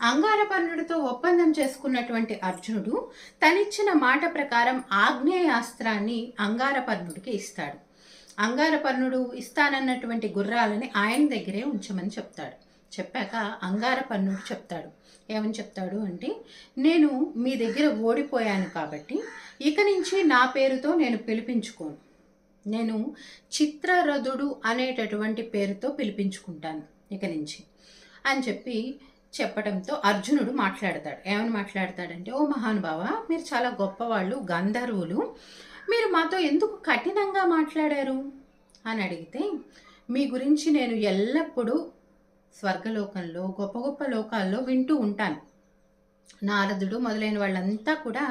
అంగారపర్ణుడితో ఒప్పందం చేసుకున్నటువంటి అర్జునుడు తనిచ్చిన మాట ప్రకారం ఆగ్నేయాస్త్రాన్ని అంగారపర్ణుడికి ఇస్తాడు. అంగారపర్ణుడు ఇస్తానన్నటువంటి గుర్రాలని ఆయన దగ్గరే ఉంచమని చెప్తాడు. చెప్పాక అంగారపర్ణుడు చెప్తాడు, ఏమని చెప్తాడు అంటే, నేను మీ దగ్గర ఓడిపోయాను కాబట్టి ఇక నుంచి నా పేరుతో నేను పిలిపించుకోను, నేను చిత్రరథుడు అనేటటువంటి పేరుతో పిలిపించుకుంటాను ఇక నుంచి అని చెప్పడంతో అర్జునుడు మాట్లాడతాడు. ఏమని మాట్లాడతాడంటే, ఓ మహానుభావ, మీరు చాలా గొప్పవాళ్ళు, గంధర్వులు, మీరు మాతో ఎందుకు కఠినంగా మాట్లాడారు అని అడిగితే, మీ గురించి నేను ఎల్లప్పుడూ స్వర్గలోకంలో గొప్ప గొప్ప లోకాల్లో వింటూ ఉంటాను. నారదుడు మొదలైన వాళ్ళంతా కూడా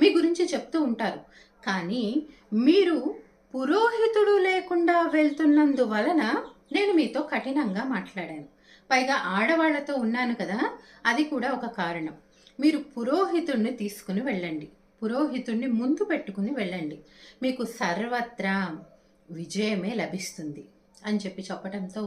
మీ గురించి చెప్తూ ఉంటారు. కానీ మీరు పురోహితుడు లేకుండా వెళ్తున్నందువలన నేను మీతో కఠినంగా మాట్లాడాను. పైగా ఆడవాళ్లతో ఉన్నాను కదా, అది కూడా ఒక కారణం. మీరు పురోహితుడిని తీసుకుని వెళ్ళండి, పురోహితుడిని ముందు పెట్టుకుని వెళ్ళండి, మీకు సర్వత్రా విజయమే లభిస్తుంది అని చెప్పడంతో,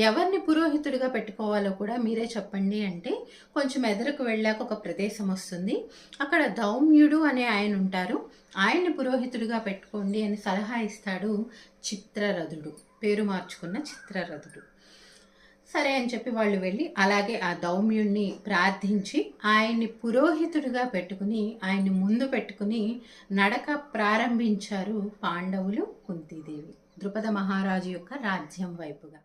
ఎవరిని పురోహితుడిగా పెట్టుకోవాలో కూడా మీరే చెప్పండి అంటే, కొంచెం ఎదురుకు వెళ్ళాక ఒక ప్రదేశం వస్తుంది, అక్కడ దౌమ్యుడు అనే ఆయన ఉంటారు, ఆయన్ని పురోహితుడిగా పెట్టుకోండి అని సలహా ఇస్తాడు చిత్రరథుడు, పేరు మార్చుకున్న చిత్రరథుడు. సరే అని చెప్పి వాళ్ళు వెళ్ళి అలాగే ఆ దౌమ్యుణ్ణి ప్రార్థించి ఆయన్ని పురోహితుడిగా పెట్టుకుని ఆయన్ని ముందు పెట్టుకుని నడక ప్రారంభించారు పాండవులు, కుంతీదేవి, ద్రుపద మహారాజు యొక్క రాజ్యం వైపుగా.